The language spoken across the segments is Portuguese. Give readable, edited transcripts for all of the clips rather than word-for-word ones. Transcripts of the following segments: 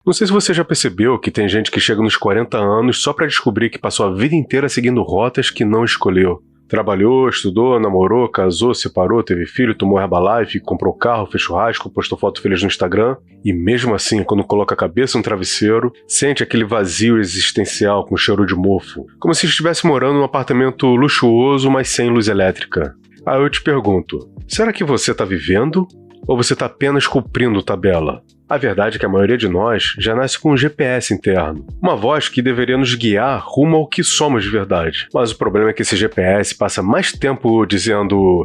Não sei se você já percebeu que tem gente que chega nos 40 anos só para descobrir que passou a vida inteira seguindo rotas que não escolheu. Trabalhou, estudou, namorou, casou, separou, teve filho, tomou Herbalife, comprou carro, fez churrasco, postou foto feliz no Instagram. E mesmo assim, quando coloca a cabeça no travesseiro, sente aquele vazio existencial com cheiro de mofo. Como se estivesse morando num apartamento luxuoso, mas sem luz elétrica. Aí eu te pergunto, será que você está vivendo? Ou você está apenas cumprindo tabela? A verdade é que a maioria de nós já nasce com um GPS interno. Uma voz que deveria nos guiar rumo ao que somos de verdade. Mas o problema é que esse GPS passa mais tempo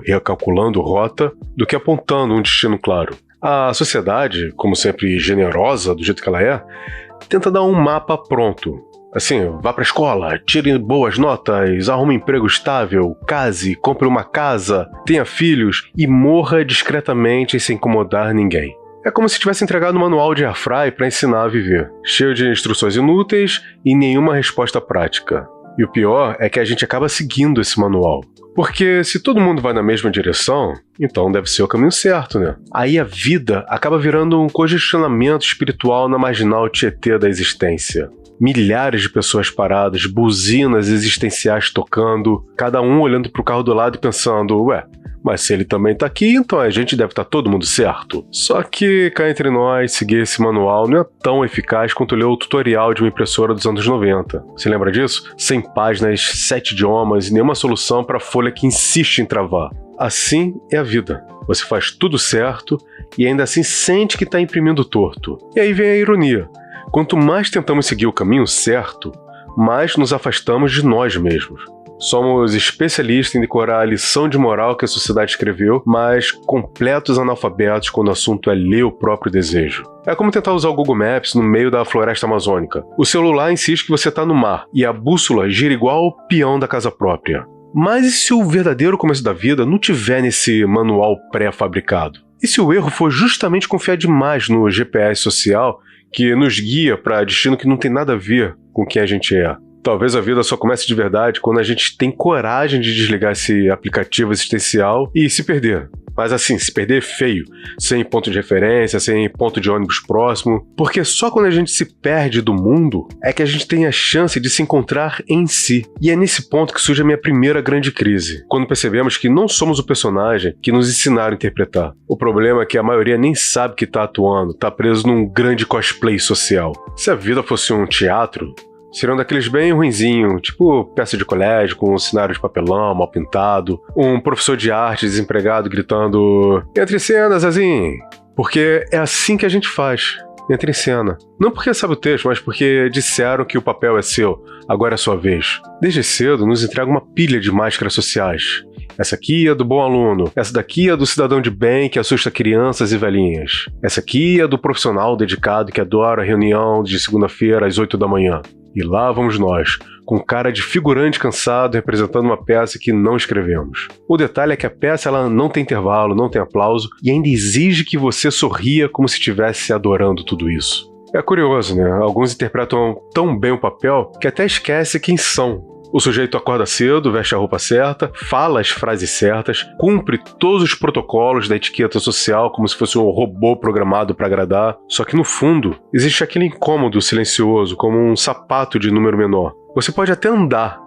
recalculando rota, do que apontando um destino claro. A sociedade, como sempre generosa do jeito que ela é, tenta dar um mapa pronto. Assim, vá pra escola, tire boas notas, arrume um emprego estável, case, compre uma casa, tenha filhos e morra discretamente sem incomodar ninguém. É como se tivesse entregado um manual de airfry para ensinar a viver, cheio de instruções inúteis e nenhuma resposta prática. E o pior é que a gente acaba seguindo esse manual. Porque se todo mundo vai na mesma direção, então deve ser o caminho certo, né? Aí a vida acaba virando um congestionamento espiritual na marginal Tietê da existência. Milhares de pessoas paradas, buzinas existenciais tocando, cada um olhando pro carro do lado e pensando, ué, mas se ele também tá aqui, então a gente deve estar todo mundo certo. Só que, cá entre nós, seguir esse manual não é tão eficaz quanto ler o tutorial de uma impressora dos anos 90. Você lembra disso? 100 páginas, 7 idiomas e nenhuma solução para a folha que insiste em travar. Assim é a vida. Você faz tudo certo e ainda assim sente que está imprimindo torto. E aí vem a ironia. Quanto mais tentamos seguir o caminho certo, mais nos afastamos de nós mesmos. Somos especialistas em decorar a lição de moral que a sociedade escreveu, mas completos analfabetos quando o assunto é ler o próprio desejo. É como tentar usar o Google Maps no meio da floresta amazônica. O celular insiste que você está no mar, e a bússola gira igual ao peão da casa própria. Mas e se o verdadeiro começo da vida não tiver nesse manual pré-fabricado? E se o erro for justamente confiar demais no GPS social, que nos guia para destino que não tem nada a ver com quem a gente é? Talvez a vida só comece de verdade quando a gente tem coragem de desligar esse aplicativo existencial e se perder. Mas assim, se perder feio, sem ponto de referência, sem ponto de ônibus próximo. Porque só quando a gente se perde do mundo é que a gente tem a chance de se encontrar em si. E é nesse ponto que surge a minha primeira grande crise. Quando percebemos que não somos o personagem que nos ensinaram a interpretar. O problema é que a maioria nem sabe que está atuando, está preso num grande cosplay social. Se a vida fosse um teatro, seriam daqueles bem ruinzinho, tipo peça de colégio com um cenário de papelão mal pintado, um professor de arte desempregado gritando "Entre em cena, Zezinho!", porque é assim que a gente faz, entra em cena. Não porque sabe o texto, mas porque disseram que o papel é seu, agora é sua vez. Desde cedo nos entrega uma pilha de máscaras sociais. Essa aqui é do bom aluno, essa daqui é do cidadão de bem que assusta crianças e velhinhas. Essa aqui é do profissional dedicado que adora a reunião de segunda-feira às 8 da manhã. E lá vamos nós, com cara de figurante cansado, representando uma peça que não escrevemos. O detalhe é que a peça ela não tem intervalo, não tem aplauso e ainda exige que você sorria como se estivesse adorando tudo isso. É curioso, né? Alguns interpretam tão bem o papel que até esquece quem são. O sujeito acorda cedo, veste a roupa certa, fala as frases certas, cumpre todos os protocolos da etiqueta social como se fosse um robô programado para agradar. Só que no fundo, existe aquele incômodo silencioso, como um sapato de número menor. Você pode até andar,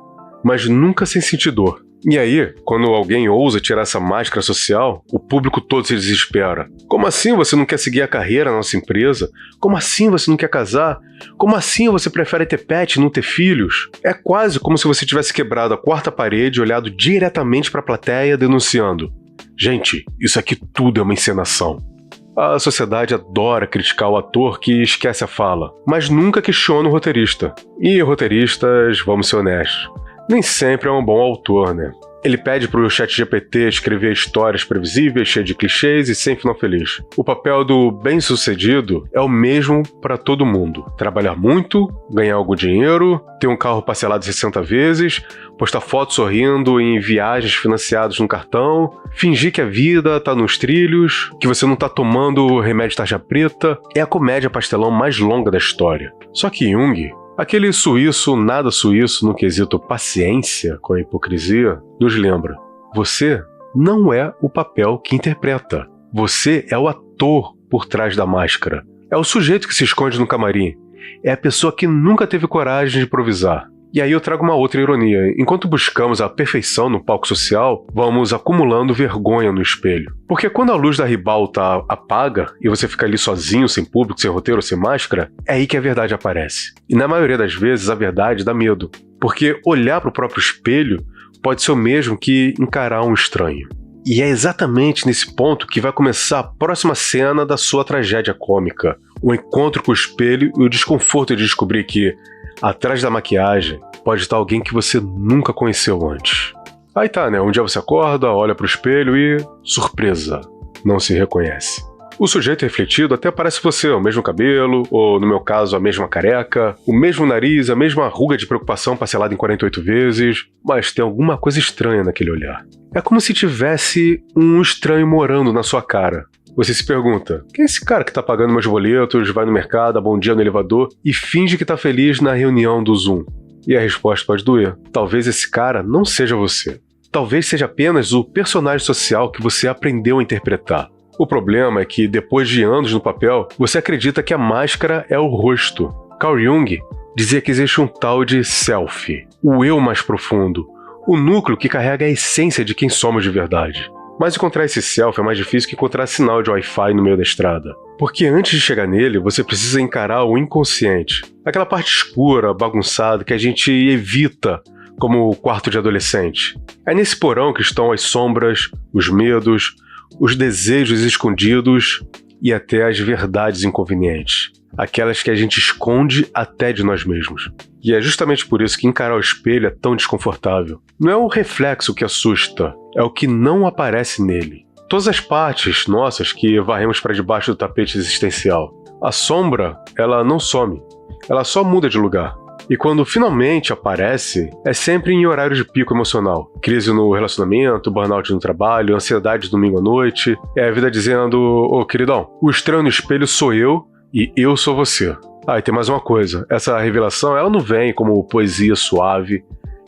mas nunca sem sentir dor. E aí, quando alguém ousa tirar essa máscara social, o público todo se desespera. Como assim você não quer seguir a carreira na nossa empresa? Como assim você não quer casar? Como assim você prefere ter pet e não ter filhos? É quase como se você tivesse quebrado a quarta parede e olhado diretamente para a plateia denunciando: gente, isso aqui tudo é uma encenação. A sociedade adora criticar o ator que esquece a fala, mas nunca questiona o roteirista. E roteiristas, vamos ser honestos, nem sempre é um bom autor, né? Ele pede pro ChatGPT escrever histórias previsíveis, cheias de clichês e sem final feliz. O papel do bem-sucedido é o mesmo para todo mundo. Trabalhar muito, ganhar algum dinheiro, ter um carro parcelado 60 vezes, postar fotos sorrindo em viagens financiadas no cartão, fingir que a vida tá nos trilhos, que você não tá tomando remédio tarja preta. É a comédia pastelão mais longa da história. Só que Jung, aquele suíço nada suíço no quesito paciência com a hipocrisia, nos lembra: você não é o papel que interpreta. Você é o ator por trás da máscara. É o sujeito que se esconde no camarim. É a pessoa que nunca teve coragem de improvisar. E aí eu trago uma outra ironia. Enquanto buscamos a perfeição no palco social, vamos acumulando vergonha no espelho. Porque quando a luz da ribalta apaga e você fica ali sozinho, sem público, sem roteiro, sem máscara, é aí que a verdade aparece. E na maioria das vezes a verdade dá medo. Porque olhar para o próprio espelho pode ser o mesmo que encarar um estranho. E é exatamente nesse ponto que vai começar a próxima cena da sua tragédia cômica. O encontro com o espelho e o desconforto de descobrir que, atrás da maquiagem, pode estar alguém que você nunca conheceu antes. Aí tá, né? Um dia você acorda, olha pro espelho e... surpresa! Não se reconhece. O sujeito refletido até parece você, o mesmo cabelo, ou no meu caso, a mesma careca, o mesmo nariz, a mesma ruga de preocupação parcelada em 48 vezes, mas tem alguma coisa estranha naquele olhar. É como se tivesse um estranho morando na sua cara. Você se pergunta, quem é esse cara que tá pagando meus boletos, vai no mercado, dá bom dia no elevador e finge que tá feliz na reunião do Zoom? E a resposta pode doer. Talvez esse cara não seja você. Talvez seja apenas o personagem social que você aprendeu a interpretar. O problema é que, depois de anos no papel, você acredita que a máscara é o rosto. Carl Jung dizia que existe um tal de self, o eu mais profundo, o núcleo que carrega a essência de quem somos de verdade. Mas encontrar esse self é mais difícil que encontrar sinal de Wi-Fi no meio da estrada. Porque antes de chegar nele, você precisa encarar o inconsciente. Aquela parte escura, bagunçada, que a gente evita como o quarto de adolescente. É nesse porão que estão as sombras, os medos, os desejos escondidos e até as verdades inconvenientes. Aquelas que a gente esconde até de nós mesmos. E é justamente por isso que encarar o espelho é tão desconfortável. Não é o reflexo que assusta, é o que não aparece nele. Todas as partes nossas que varremos para debaixo do tapete existencial. A sombra, ela não some, ela só muda de lugar. E quando finalmente aparece, é sempre em horário de pico emocional. Crise no relacionamento, burnout no trabalho, ansiedade de domingo à noite. É a vida dizendo, ô queridão, o estranho no espelho sou eu e eu sou você. Ah, e tem mais uma coisa, essa revelação ela não vem como poesia suave,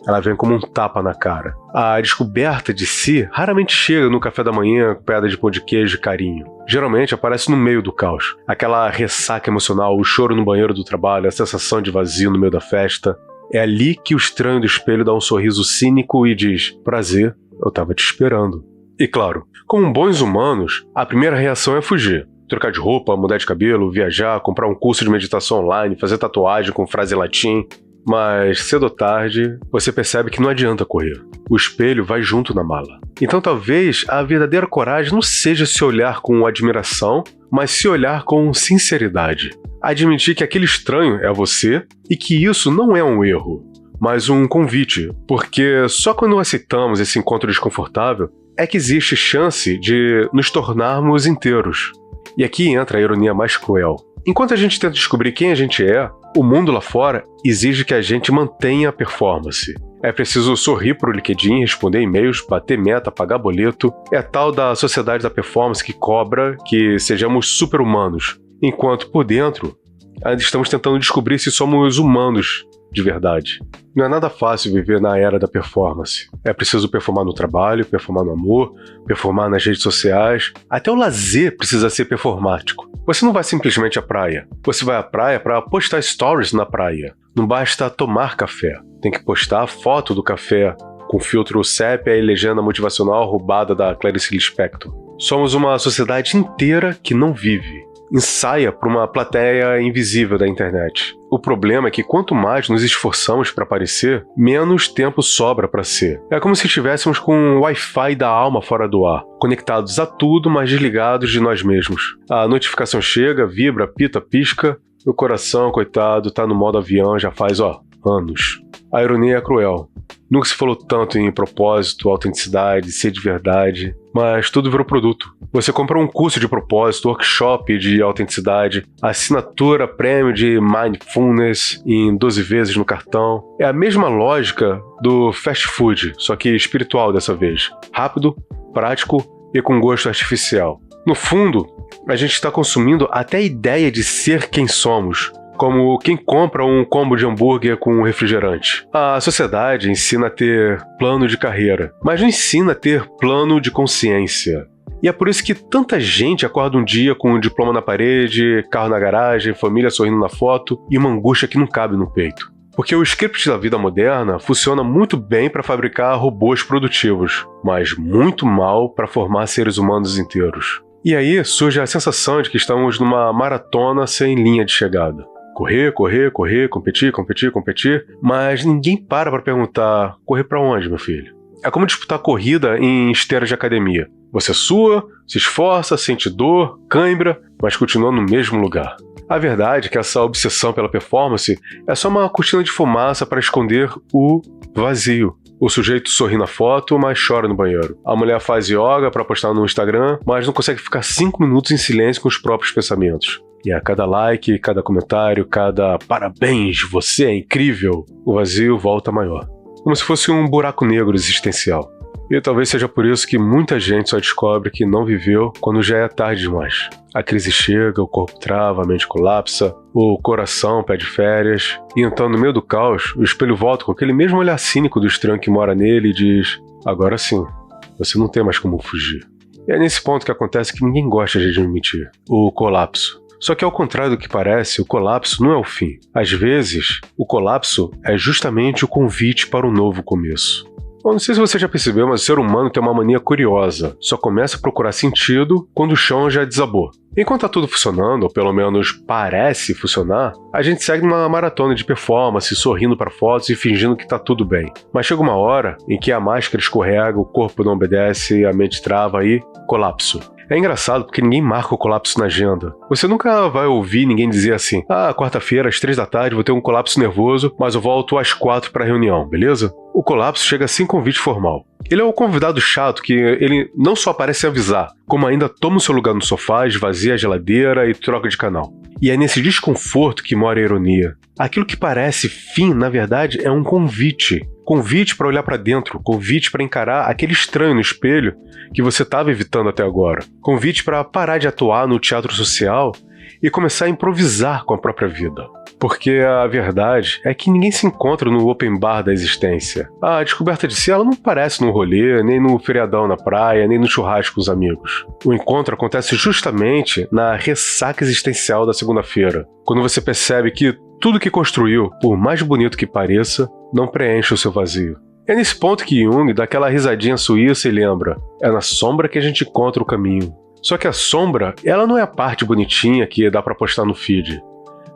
ela vem como um tapa na cara. A descoberta de si raramente chega no café da manhã com pedra de pão de queijo e carinho. Geralmente aparece no meio do caos. Aquela ressaca emocional, o choro no banheiro do trabalho, a sensação de vazio no meio da festa. É ali que o estranho do espelho dá um sorriso cínico e diz, prazer, eu tava te esperando. E claro, como bons humanos, a primeira reação é fugir. Trocar de roupa, mudar de cabelo, viajar, comprar um curso de meditação online, fazer tatuagem com frase em latim. Mas, cedo ou tarde, você percebe que não adianta correr. O espelho vai junto na mala. Então talvez a verdadeira coragem não seja se olhar com admiração, mas se olhar com sinceridade. Admitir que aquele estranho é você e que isso não é um erro, mas um convite. Porque só quando aceitamos esse encontro desconfortável é que existe chance de nos tornarmos inteiros. E aqui entra a ironia mais cruel. Enquanto a gente tenta descobrir quem a gente é, o mundo lá fora exige que a gente mantenha a performance. É preciso sorrir pro LinkedIn, responder e-mails, bater meta, pagar boleto. É tal da sociedade da performance que cobra que sejamos super-humanos. Enquanto por dentro, ainda estamos tentando descobrir se somos humanos de verdade. Não é nada fácil viver na era da performance. É preciso performar no trabalho, performar no amor, performar nas redes sociais. Até o lazer precisa ser performático. Você não vai simplesmente à praia. Você vai à praia para postar stories na praia. Não basta tomar café. Tem que postar a foto do café com filtro sépia e legenda motivacional roubada da Clarice Lispector. Somos uma sociedade inteira que não vive. Ensaia para uma plateia invisível da internet. O problema é que quanto mais nos esforçamos para aparecer, menos tempo sobra para ser. É como se estivéssemos com o Wi-Fi da alma fora do ar, conectados a tudo, mas desligados de nós mesmos. A notificação chega, vibra, apita, pisca, e o coração, coitado, tá no modo avião já faz, anos. A ironia é cruel. Nunca se falou tanto em propósito, autenticidade, ser de verdade, mas tudo virou produto. Você compra um curso de propósito, workshop de autenticidade, assinatura prêmio de mindfulness em 12 vezes no cartão. É a mesma lógica do fast food, só que espiritual dessa vez. Rápido, prático e com gosto artificial. No fundo, a gente está consumindo até a ideia de ser quem somos, como quem compra um combo de hambúrguer com refrigerante. A sociedade ensina a ter plano de carreira, mas não ensina a ter plano de consciência. E é por isso que tanta gente acorda um dia com um diploma na parede, carro na garagem, família sorrindo na foto e uma angústia que não cabe no peito. Porque o script da vida moderna funciona muito bem para fabricar robôs produtivos, mas muito mal para formar seres humanos inteiros. E aí surge a sensação de que estamos numa maratona sem linha de chegada. Correr, correr, correr, competir, competir, competir, mas ninguém para perguntar: correr para onde, meu filho? É como disputar corrida em esteira de academia. Você sua, se esforça, sente dor, cãibra, mas continua no mesmo lugar. A verdade é que essa obsessão pela performance é só uma cortina de fumaça para esconder o vazio. O sujeito sorri na foto, mas chora no banheiro. A mulher faz yoga para postar no Instagram, mas não consegue ficar 5 minutos em silêncio com os próprios pensamentos. E a cada like, cada comentário, cada parabéns, você é incrível, o vazio volta maior. Como se fosse um buraco negro existencial. E talvez seja por isso que muita gente só descobre que não viveu quando já é tarde demais. A crise chega, o corpo trava, a mente colapsa, o coração pede férias, e então no meio do caos, o espelho volta com aquele mesmo olhar cínico do estranho que mora nele e diz: agora sim, você não tem mais como fugir. E é nesse ponto que acontece que ninguém gosta de admitir: o colapso. Só que ao contrário do que parece, o colapso não é o fim. Às vezes, o colapso é justamente o convite para um novo começo. Eu não sei se você já percebeu, mas o ser humano tem uma mania curiosa. Só começa a procurar sentido quando o chão já desabou. Enquanto está tudo funcionando, ou pelo menos parece funcionar, a gente segue uma maratona de performance, sorrindo para fotos e fingindo que está tudo bem. Mas chega uma hora em que a máscara escorrega, o corpo não obedece, a mente trava e colapso. É engraçado porque ninguém marca o colapso na agenda. Você nunca vai ouvir ninguém dizer assim: quarta-feira às 3 da tarde vou ter um colapso nervoso, mas eu volto às 4 para a reunião, beleza? O colapso chega sem convite formal. Ele é o convidado chato que ele não só parece avisar, como ainda toma o seu lugar no sofá, esvazia a geladeira e troca de canal. E é nesse desconforto que mora a ironia. Aquilo que parece fim, na verdade, é um convite. Convite para olhar para dentro, convite para encarar aquele estranho no espelho que você estava evitando até agora. Convite para parar de atuar no teatro social e começar a improvisar com a própria vida. Porque a verdade é que ninguém se encontra no open bar da existência. A descoberta de si ela não aparece no rolê, nem no feriadão na praia, nem no churrasco com os amigos. O encontro acontece justamente na ressaca existencial da segunda-feira, quando você percebe que tudo que construiu, por mais bonito que pareça, não preenche o seu vazio. É nesse ponto que Jung dá aquela risadinha suíça e lembra: é na sombra que a gente encontra o caminho. Só que a sombra, ela não é a parte bonitinha que dá pra postar no feed.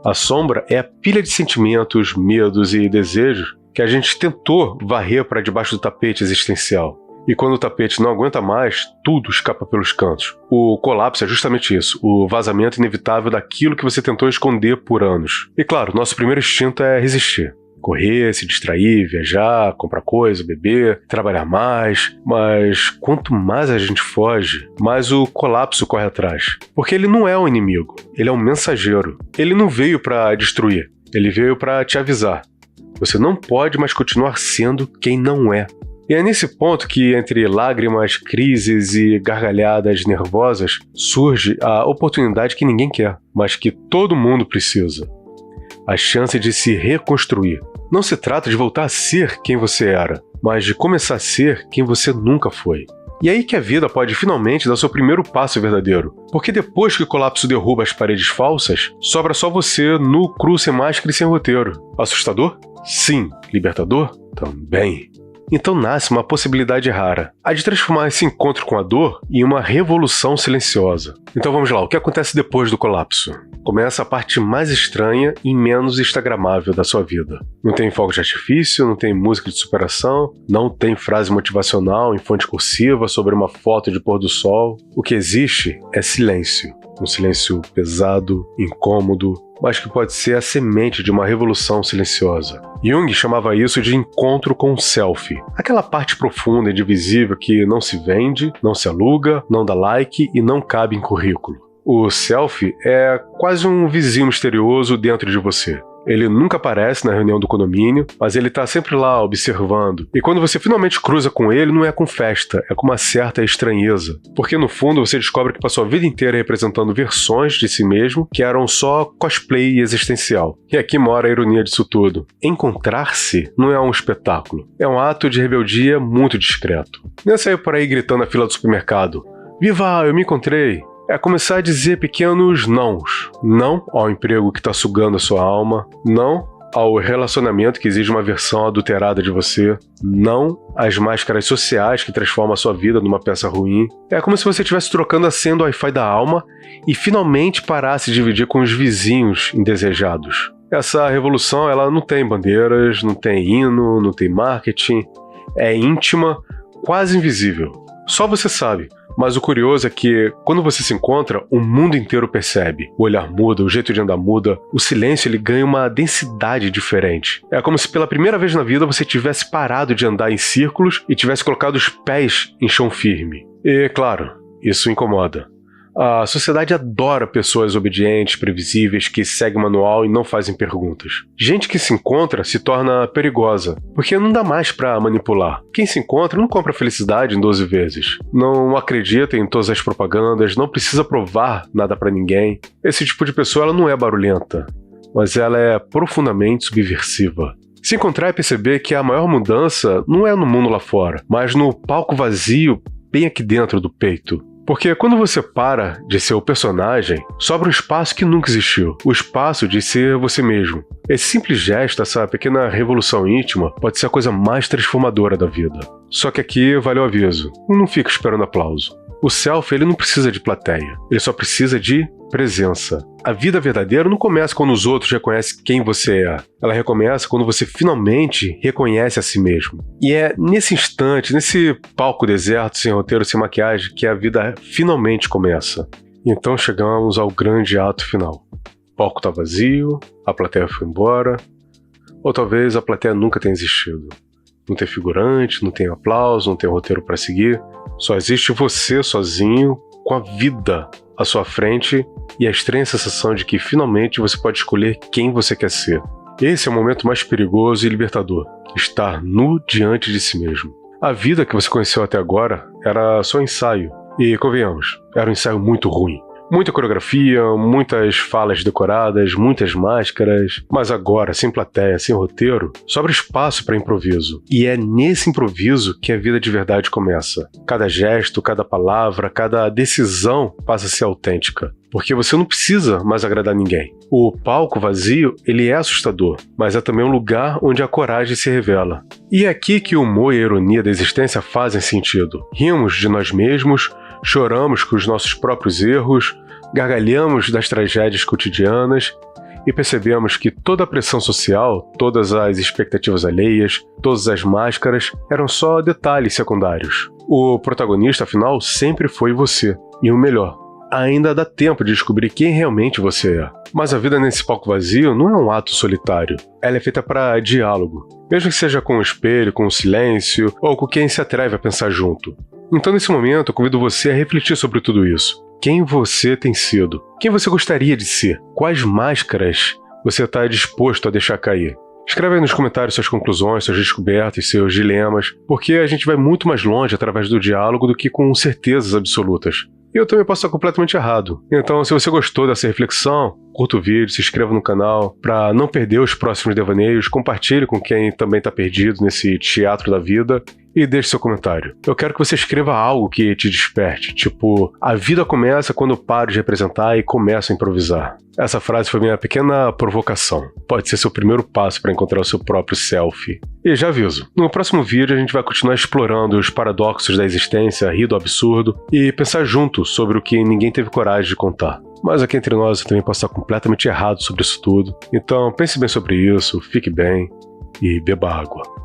A sombra é a pilha de sentimentos, medos e desejos que a gente tentou varrer para debaixo do tapete existencial. E quando o tapete não aguenta mais, tudo escapa pelos cantos. O colapso é justamente isso, o vazamento inevitável daquilo que você tentou esconder por anos. E claro, nosso primeiro instinto é resistir. Correr, se distrair, viajar, comprar coisa, beber, trabalhar mais. Mas quanto mais a gente foge, mais o colapso corre atrás. Porque ele não é um inimigo, ele é um mensageiro. Ele não veio para destruir, ele veio para te avisar. Você não pode mais continuar sendo quem não é. E é nesse ponto que, entre lágrimas, crises e gargalhadas nervosas, surge a oportunidade que ninguém quer, mas que todo mundo precisa. A chance de se reconstruir. Não se trata de voltar a ser quem você era, mas de começar a ser quem você nunca foi. E é aí que a vida pode finalmente dar seu primeiro passo verdadeiro. Porque depois que o colapso derruba as paredes falsas, sobra só você nu, cru, sem máscara e sem roteiro. Assustador? Sim. Libertador? Também. Então nasce uma possibilidade rara, a de transformar esse encontro com a dor em uma revolução silenciosa. Então vamos lá, o que acontece depois do colapso? Começa a parte mais estranha e menos instagramável da sua vida. Não tem fogo de artifício, não tem música de superação, não tem frase motivacional em fonte cursiva sobre uma foto de pôr do sol. O que existe é silêncio. Um silêncio pesado, incômodo, mas que pode ser a semente de uma revolução silenciosa. Jung chamava isso de encontro com o self, aquela parte profunda e indivisível que não se vende, não se aluga, não dá like e não cabe em currículo. O self é quase um vizinho misterioso dentro de você. Ele nunca aparece na reunião do condomínio, mas ele está sempre lá observando. E quando você finalmente cruza com ele, não é com festa, é com uma certa estranheza. Porque no fundo você descobre que passou a vida inteira representando versões de si mesmo que eram só cosplay existencial. E aqui mora a ironia disso tudo. Encontrar-se não é um espetáculo, é um ato de rebeldia muito discreto. Não é sair por aí gritando na fila do supermercado: Viva, eu me encontrei! É começar a dizer pequenos nãos. Não ao emprego que está sugando a sua alma. Não ao relacionamento que exige uma versão adulterada de você. Não às máscaras sociais que transformam a sua vida numa peça ruim. É como se você estivesse trocando a senha do Wi-Fi da alma e finalmente parasse de dividir com os vizinhos indesejados. Essa revolução, ela não tem bandeiras, não tem hino, não tem marketing. É íntima, quase invisível. Só você sabe. Mas o curioso é que, quando você se encontra, o mundo inteiro percebe. O olhar muda, o jeito de andar muda, o silêncio ele ganha uma densidade diferente. É como se pela primeira vez na vida você tivesse parado de andar em círculos e tivesse colocado os pés em chão firme. E, claro, isso incomoda. A sociedade adora pessoas obedientes, previsíveis, que seguem o manual e não fazem perguntas. Gente que se encontra se torna perigosa, porque não dá mais pra manipular. Quem se encontra não compra felicidade em 12 vezes. Não acredita em todas as propagandas, não precisa provar nada pra ninguém. Esse tipo de pessoa ela não é barulhenta, mas ela é profundamente subversiva. Se encontrar é perceber que a maior mudança não é no mundo lá fora, mas no palco vazio bem aqui dentro do peito. Porque quando você para de ser o personagem, sobra um espaço que nunca existiu, o espaço de ser você mesmo. Esse simples gesto, essa pequena revolução íntima, pode ser a coisa mais transformadora da vida. Só que aqui vale o aviso, não fica esperando aplauso. O selfie ele não precisa de plateia, ele só precisa de presença. A vida verdadeira não começa quando os outros reconhecem quem você é. Ela recomeça quando você finalmente reconhece a si mesmo. E é nesse instante, nesse palco deserto, sem roteiro, sem maquiagem, que a vida finalmente começa. Então chegamos ao grande ato final. O palco está vazio, a plateia foi embora, ou talvez a plateia nunca tenha existido. Não tem figurante, não tem aplauso, não tem roteiro para seguir. Só existe você sozinho, com a vida à sua frente e a estranha sensação de que finalmente você pode escolher quem você quer ser. Esse é o momento mais perigoso e libertador, estar nu diante de si mesmo. A vida que você conheceu até agora era só ensaio, e convenhamos, era um ensaio muito ruim. Muita coreografia, muitas falas decoradas, muitas máscaras, mas agora, sem plateia, sem roteiro, sobra espaço para improviso. E é nesse improviso que a vida de verdade começa. Cada gesto, cada palavra, cada decisão passa a ser autêntica. Porque você não precisa mais agradar ninguém. O palco vazio, ele é assustador, mas é também um lugar onde a coragem se revela. E é aqui que o humor e a ironia da existência fazem sentido. Rimos de nós mesmos, choramos com os nossos próprios erros, gargalhamos das tragédias cotidianas e percebemos que toda a pressão social, todas as expectativas alheias, todas as máscaras eram só detalhes secundários. O protagonista, afinal, sempre foi você. E o melhor, ainda dá tempo de descobrir quem realmente você é. Mas a vida nesse palco vazio não é um ato solitário. Ela é feita para diálogo. Mesmo que seja com o espelho, com o silêncio, ou com quem se atreve a pensar junto. Então, nesse momento, eu convido você a refletir sobre tudo isso. Quem você tem sido? Quem você gostaria de ser? Quais máscaras você está disposto a deixar cair? Escreve aí nos comentários suas conclusões, suas descobertas, seus dilemas, porque a gente vai muito mais longe através do diálogo do que com certezas absolutas. E eu também posso estar completamente errado. Então, se você gostou dessa reflexão, curta o vídeo, se inscreva no canal para não perder os próximos devaneios, compartilhe com quem também está perdido nesse teatro da vida e deixe seu comentário. Eu quero que você escreva algo que te desperte, tipo, a vida começa quando eu paro de representar e começo a improvisar. Essa frase foi minha pequena provocação. Pode ser seu primeiro passo para encontrar o seu próprio selfie. E já aviso, no próximo vídeo a gente vai continuar explorando os paradoxos da existência, rir do absurdo e pensar juntos sobre o que ninguém teve coragem de contar. Mas aqui entre nós eu também posso estar completamente errado sobre isso tudo. Então pense bem sobre isso, fique bem e beba água.